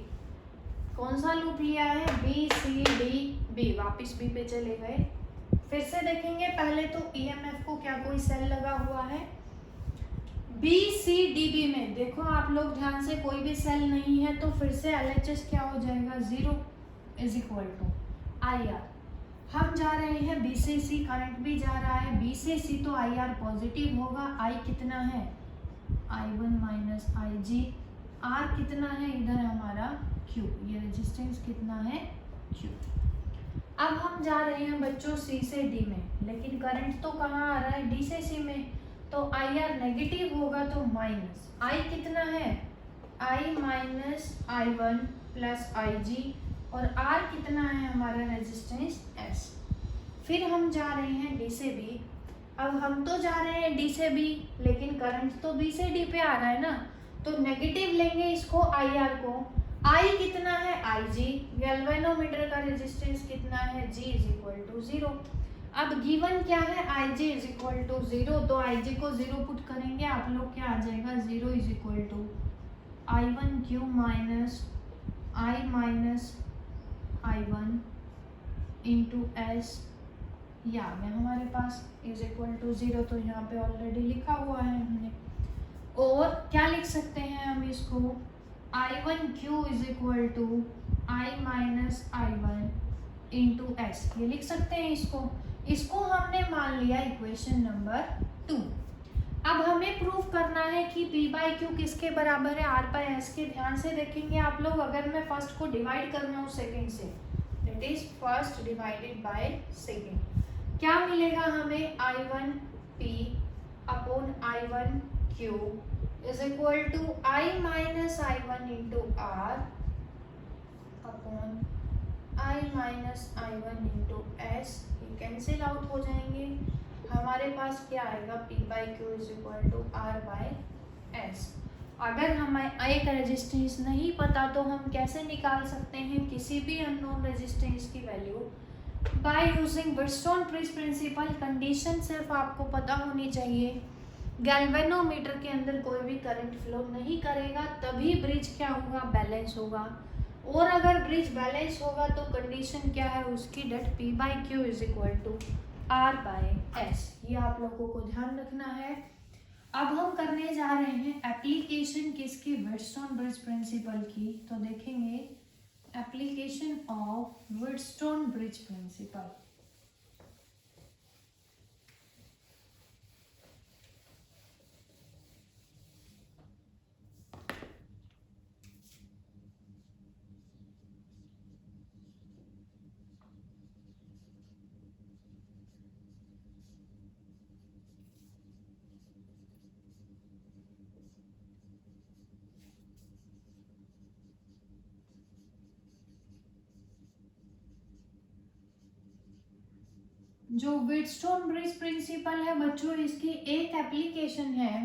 कौन सा लूप लिया है, B C D B, वापिस B पे चले गए। फिर से देखेंगे, पहले तो EMF को क्या कोई सेल लगा हुआ है, B C D B में देखो आप लोग ध्यान से, कोई भी सेल नहीं है, तो फिर से LHS क्या हो जाएगा, 0 इज इक्वल टू IR। हम जा रहे हैं B से C, करंट भी जा रहा है B से C, तो IR पॉजिटिव होगा। I कितना है, I1 माइनस IG, R कितना है इधर हमारा Q, ये रेजिस्टेंस कितना है Q। अब हम जा रहे हैं बच्चों C से D में, लेकिन करंट तो कहाँ आ रहा है, D से C में, तो IR नेगेटिव होगा, तो माइनस I कितना है, I minus I1 plus IG, और R कितना है हमारा रेजिस्टेंस S। फिर हम जा रहे हैं D से B। अब हम तो जा रहे हैं D से B, लेकिन करंट तो B से D पे आ रहा है ना, तो नेगेटिव लेंगे इसको, IR को। I कितना है, IG, गैल्वेनोमीटर का रेजिस्टेंस कितना है, G इज इक्वल टू 0। अब गिवन क्या है, आई जे इज इक्वल टू 0, तो आई जे को 0 पुट करेंगे आप लोग, क्या आ जाएगा 0 is equal to I1Q minus I1 into S, ये आ गया हमारे पास इज इक्वल टू 0, तो यहाँ पे ऑलरेडी लिखा हुआ है हमने। और क्या लिख सकते हैं हम इसको, I1Q is equal to I-1 into S, ये लिख सकते हैं इसको हमने मान लिया इक्वेशन नंबर 2। अब हमें प्रूफ करना है कि P बाई क्यू किसके बराबर है, R बाई एस के। ध्यान से देखेंगे आप लोग, अगर मैं फर्स्ट को डिवाइड कर रहा हूँ सेकेंड से, that is first divided by second, क्या मिलेगा हमें, I1P upon I1Q is equal to I-1 into R upon I-1 into S, ये कैंसिल आउट हो जाएंगे। हमारे पास क्या आएगा, P by Q is equal to R by S. अगर हमें एक रेजिस्टेंस नहीं पता तो हम कैसे निकाल सकते हैं किसी भी अननोन रेजिस्टेंस की value, by using Wheatstone bridge principle. Condition सिर्फ आपको पता होनी चाहिए, गैल्वेनोमीटर के अंदर कोई भी करंट फ्लो नहीं करेगा, तभी ब्रिज क्या होगा, बैलेंस होगा। और अगर ब्रिज बैलेंस होगा तो कंडीशन क्या है उसकी, that P by Q is equal to R by S. ये आप लोगों को ध्यान रखना है। अब हम करने जा रहे हैं एप्लीकेशन किसकी, व्हिटस्टोन-ब्रिज प्रिंसिपल की। तो देखेंगे एप्लीकेशन ऑफ व्हिटस्टोन-ब्रिज प्रिंसिपल। जो व्हिटस्टोन-ब्रिज प्रिंसिपल है बच्चों, इसकी एक एप्लीकेशन है,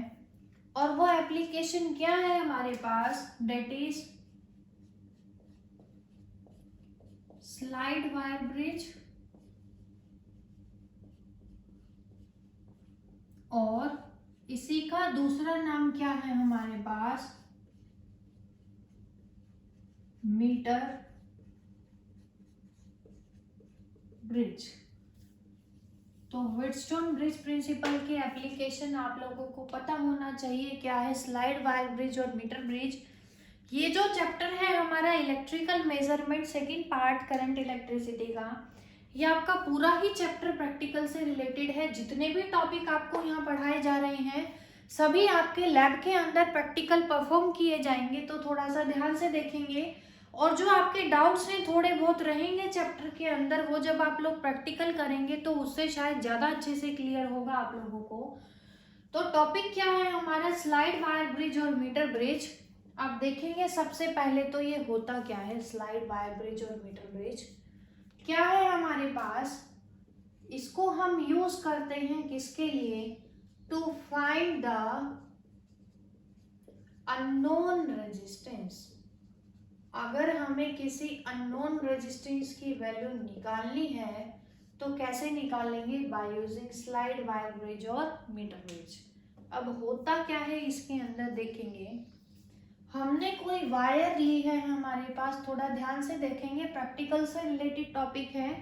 और वो एप्लीकेशन क्या है हमारे पास, that is slide wire bridge, और इसी का दूसरा नाम क्या है हमारे पास, मीटर ब्रिज। तो व्हिटस्टोन-ब्रिज प्रिंसिपल की एप्लीकेशन आप लोगों को पता होना चाहिए, क्या है, स्लाइड वायर ब्रिज और मीटर ब्रिज। ये जो चैप्टर है हमारा electrical measurement second part current electricity का, ये आपका पूरा ही चैप्टर प्रैक्टिकल से रिलेटेड है। जितने भी टॉपिक आपको यहाँ पढ़ाए जा रहे हैं सभी आपके लैब के अंदर प्रैक्टिकल परफॉर्म किए जाएंगे, तो थोड़ा सा ध्यान से देखेंगे। और जो आपके डाउट्स हैं थोड़े बहुत रहेंगे चैप्टर के अंदर, वो जब आप लोग प्रैक्टिकल करेंगे तो उससे शायद ज़्यादा अच्छे से क्लियर होगा आप लोगों को। तो टॉपिक क्या है हमारा, स्लाइड वायर ब्रिज और मीटर ब्रिज। आप देखेंगे सबसे पहले तो ये होता क्या है, स्लाइड वायर ब्रिज और मीटर ब्रिज क्या है हमारे पास, इसको हम यूज करते हैं किसके लिए, to find the unknown resistance. अगर हमें किसी अननोन रेजिस्टेंस की वैल्यू निकालनी है तो कैसे निकालेंगे, by using slide wire bridge और मीटर ब्रिज। अब होता क्या है इसके अंदर, देखेंगे हमने कोई वायर ली है हमारे पास, थोड़ा ध्यान से देखेंगे, प्रैक्टिकल से रिलेटेड टॉपिक है,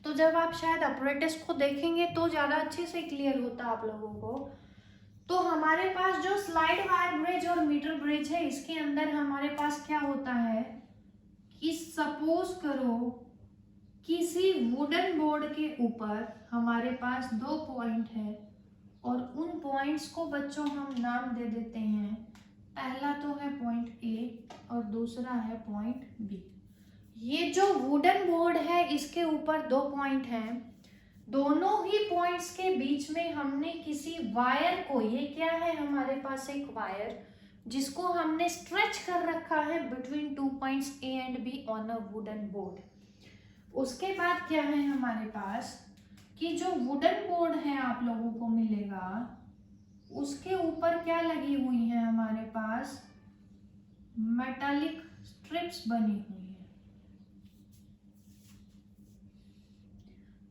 तो जब आप शायद अप्रेटिस को देखेंगे तो ज़्यादा अच्छे से क्लियर होता आप लोगों को। तो हमारे पास जो स्लाइड वायर ब्रिज और मीटर ब्रिज है, इसके अंदर हमारे पास क्या होता है कि सपोज करो किसी वुडन बोर्ड के ऊपर हमारे पास 2 पॉइंट है, और उन पॉइंट्स को बच्चों हम नाम दे देते हैं, पहला तो है पॉइंट ए और दूसरा है पॉइंट बी। ये जो वुडन बोर्ड है इसके ऊपर 2 पॉइंट हैं, दोनों ही पॉइंट्स के बीच में हमने किसी वायर को, ये क्या है हमारे पास एक वायर जिसको हमने स्ट्रेच कर रखा है between 2 points A and be on a wooden board. उसके बाद क्या है हमारे पास कि जो वुडन बोर्ड है आप लोगों को मिलेगा, उसके ऊपर क्या लगी हुई है हमारे पास, मेटालिक स्ट्रिप्स बनी हुई है।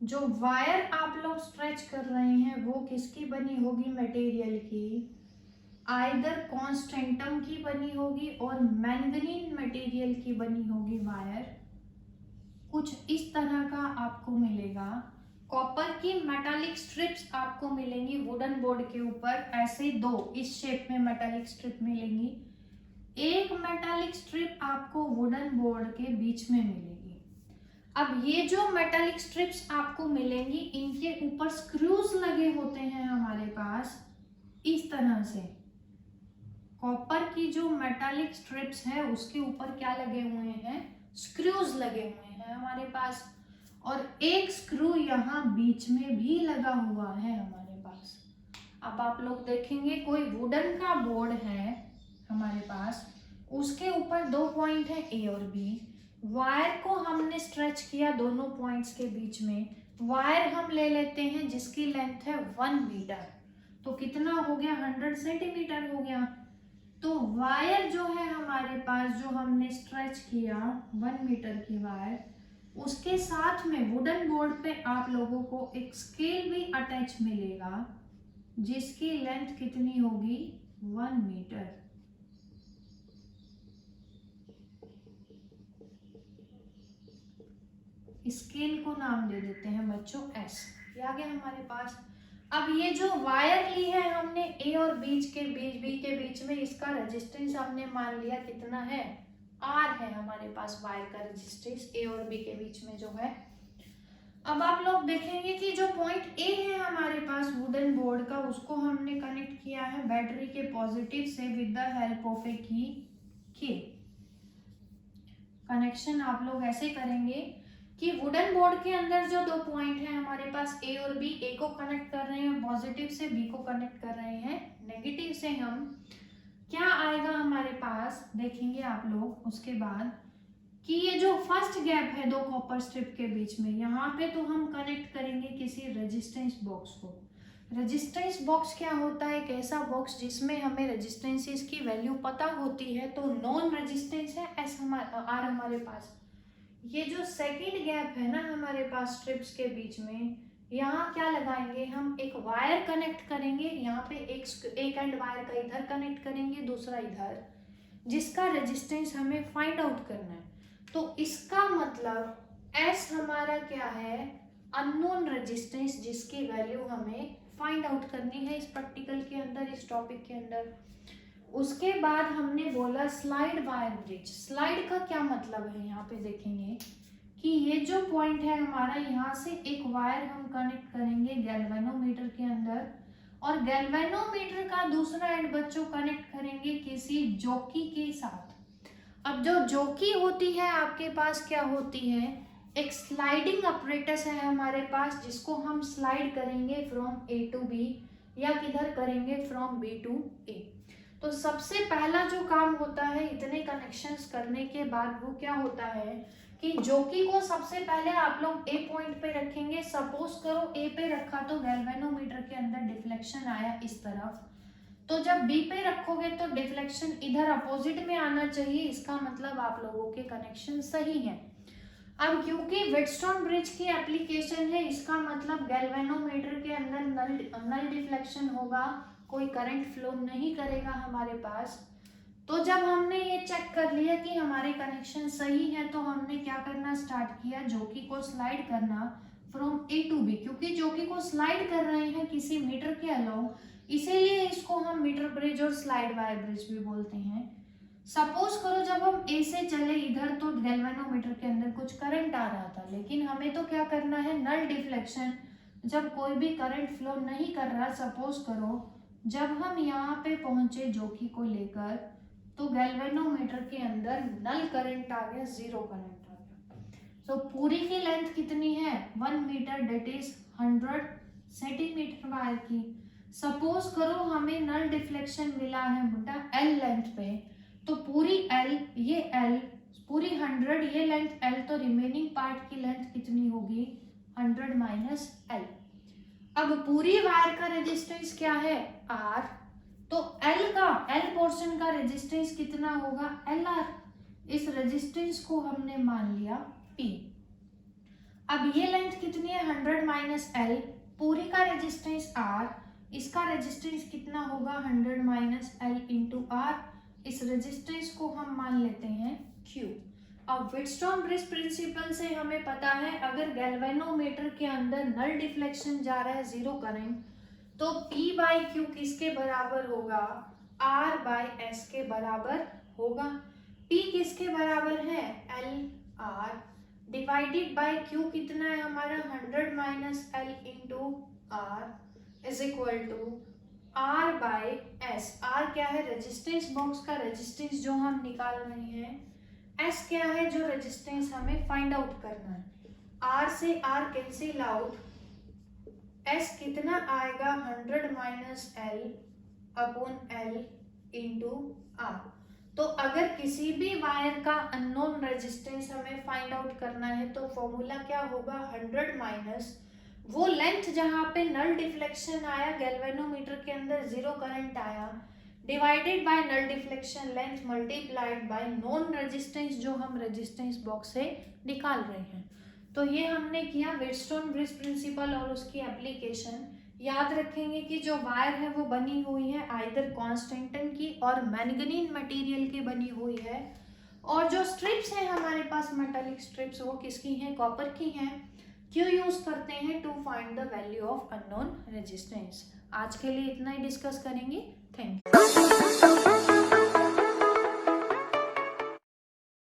जो वायर आप लोग स्ट्रेच कर रहे हैं वो किसकी बनी होगी, मटेरियल की, आइदर कॉन्स्टेंटम की बनी होगी और मैंगनीन मटेरियल की बनी होगी वायर। कुछ इस तरह का आपको मिलेगा। कॉपर की मेटालिक स्ट्रिप्स आपको मिलेंगी वुडन बोर्ड के ऊपर, ऐसे दो इस शेप में मेटालिक स्ट्रिप मिलेंगी। एक मेटालिक स्ट्रिप आपको वुडन बोर्ड के बीच में मिलेगी। अब ये जो मेटालिक स्ट्रिप्स आपको मिलेंगी इनके ऊपर स्क्रूज लगे होते हैं हमारे पास इस तरह से। कॉपर की जो मेटालिक स्ट्रिप्स है उसके ऊपर क्या लगे हुए हैं, स्क्रूज लगे हुए हैं हमारे पास, और एक स्क्रू यहाँ बीच में भी लगा हुआ है हमारे पास। अब आप लोग देखेंगे कोई वुडन का बोर्ड है हमारे पास, उसके ऊपर दो पॉइंट है ए और बी, वायर को हमने स्ट्रेच किया दोनों पॉइंट्स के बीच में। वायर हम ले लेते हैं जिसकी लेंथ है 1 मीटर, तो कितना हो गया, 100 सेंटीमीटर हो गया। तो वायर जो है हमारे पास जो हमने स्ट्रेच किया 1 मीटर की वायर, उसके साथ में वुडन बोर्ड पे आप लोगों को एक स्केल भी अटैच मिलेगा जिसकी लेंथ कितनी होगी, 1 मीटर। स्केल को नाम दे देते हैं बच्चों एस। ये आ गया हमारे पास। अब ये जो वायर ली है हमने ए और बी के बीच में, इसका रेजिस्टेंस हमने मान लिया कितना है, आर है हमारे पास वायर का रेजिस्टेंस ए और बी के बीच में जो है। अब आप लोग देखेंगे कि जो पॉइंट ए है हमारे पास वुडन बोर्ड का, उसको हमने कनेक्ट किया है बैटरी के पॉजिटिव से विद द हेल्प ऑफ ए की के। कनेक्शन आप लोग ऐसे करेंगे कि वुडन बोर्ड के अंदर जो दो पॉइंट है हमारे पास ए और बी, ए को कनेक्ट कर रहे हैं पॉजिटिव से, बी को कनेक्ट कर रहे हैं नेगेटिव से। हम क्या आएगा हमारे पास देखेंगे आप लोग उसके बाद कि ये जो फर्स्ट गैप है दो कॉपर स्ट्रिप के बीच में, यहाँ पे तो हम कनेक्ट करेंगे किसी रेजिस्टेंस बॉक्स को। रेजिस्टेंस बॉक्स क्या होता है, एक ऐसा बॉक्स जिसमें हमें रेजिस्टेंसेस की वैल्यू पता होती है। तो नॉन रेजिस्टेंस है एस आर हमारे पास। ये जो सेकंड गैप है ना हमारे पास स्ट्रिप्स के बीच में, यहाँ क्या लगाएंगे हम, एक वायर कनेक्ट करेंगे। यहाँ पे एक एंड वायर का इधर कनेक्ट करेंगे, दूसरा इधर, जिसका रेजिस्टेंस हमें फाइंड आउट करना है। तो इसका मतलब एस हमारा क्या है, अननोन रेजिस्टेंस जिसकी वैल्यू हमें फाइंड आउट करनी है इस प्रैक्टिकल के अंदर, इस टॉपिक के अंदर। उसके बाद हमने बोला स्लाइड वायर ब्रिज। स्लाइड का क्या मतलब है, यहाँ पे देखेंगे कि ये जो पॉइंट है हमारा, यहाँ से एक वायर हम कनेक्ट करेंगे गैल्वेनोमीटर के अंदर, और गैल्वेनोमीटर का दूसरा एंड बच्चों कनेक्ट करेंगे किसी जॉकी के साथ। अब जो जॉकी होती है आपके पास क्या होती है, एक स्लाइडिंग अपरेटस है हमारे पास जिसको हम स्लाइड करेंगे फ्रॉम ए टू बी, या किधर करेंगे फ्रॉम बी टू ए। तो सबसे पहला जो काम होता है इतने कनेक्शंस करने के बाद, वो क्या होता है कि जॉकी को सबसे पहले आप लोग ए पॉइंट पे रखेंगे। सपोज करो ए पे रखा तो गैल्वेनोमीटर के अंदर डिफ्लेक्शन आया इस तरफ, तो जब बी पे रखोगे तो डिफ्लेक्शन इधर अपोजिट में आना चाहिए। इसका मतलब आप लोगों के कनेक्शन सही हैं। अब क्योंकि व्हीटस्टोन ब्रिज की एप्लीकेशन है, इसका मतलब गैल्वेनोमीटर के अंदर नल डिफ्लेक्शन होगा, कोई करंट फ्लो नहीं करेगा हमारे पास। तो जब हमने ये चेक कर लिया कि हमारे कनेक्शन सही है, तो हमने क्या करना स्टार्ट किया, जॉकी को स्लाइड करना फ्रॉम ए टू बी। क्योंकि जॉकी को स्लाइड कर रहे हैं किसी मीटर के अलाउ, इसीलिए इसको हम मीटर ब्रिज और स्लाइड वायर ब्रिज भी बोलते हैं। सपोज करो जब हम ए से चले इधर, तो गैल्वेनोमीटर के अंदर कुछ करंट आ रहा था, लेकिन हमें तो क्या करना है, नल डिफ्लेक्शन। जब कोई भी करंट फ्लो नहीं कर रहा, सपोज करो जब हम यहाँ पे पहुंचे जॉकी को लेकर, तो गैल्वेनोमीटर के अंदर नल करंट आ गया, जीरो करंट आ गया। तो पूरी की लेंथ कितनी है, 1 metre, that is 100 centimetre wire की। सपोज करो हमें नल डिफ्लेक्शन मिला है बेटा एल लेंथ पे, तो पूरी एल, ये एल पूरी 100, ये लेंथ एल, तो रिमेनिंग पार्ट की लेंथ कितनी होगी, 100 माइनस एल। अब पूरी वायर का रेजिस्टेंस क्या है, आर, तो एल पोर्शन का रेजिस्टेंस कितना होगा, एल आर। इस रेजिस्टेंस को हमने मान लिया पी। अब ये लेंथ कितनी है 100 माइनस एल, पूरी का रेजिस्टेंस आर, इसका रेजिस्टेंस कितना होगा 100 माइनस एल इंटू आर, इस रेजिस्टेंस को हम मान लेते हैं क्यू। अब व्हिटस्टोन ब्रिज प्रिंसिपल से हमें पता है अगर गैल्वेनोमीटर के अंदर नल डिफ्लेक्शन जा रहा है जीरो करंट, तो P बाई क्यू किसके बराबर होगा, R बाई एस के बराबर होगा। P किसके बराबर है, L R divided by Q कितना है हमारा 100 minus L into R is equal to R by S. R क्या है, रेजिस्टेंस बॉक्स का रेजिस्टेंस जो हम निकाल रहे हैं, S क्या है जो रेजिस्टेंस हमें फाइंड आउट करना है। R से R कैंसिल आउट, S कितना आएगा 100 minus L upon L into R. तो अगर किसी भी वायर का अननोन रेजिस्टेंस हमें फाइंड आउट करना है तो फॉर्मूला क्या होगा 100 माइनस वो लेंथ जहाँ पे नल डिफ्लेक्शन आया, गैल्वेनोमीटर के अंदर जीरो करंट आया, divided by null deflection length multiplied by known resistance जो हम रेजिस्टेंस बॉक्स से निकाल रहे हैं। तो ये हमने किया व्हिटस्टोन ब्रिज प्रिंसिपल और उसकी एप्लीकेशन। याद रखेंगे कि जो वायर है वो बनी हुई है आइदर कॉन्स्टेंटन की और मैंगनीज मटेरियल की बनी हुई है, और जो स्ट्रिप्स हैं हमारे पास मेटालिक स्ट्रिप्स वो किसकी हैं, कॉपर की हैं। क्यों यूज करते हैं, to find the value of unknown resistance. आज के लिए इतना ही डिस्कस करेंगे, थैंक यू।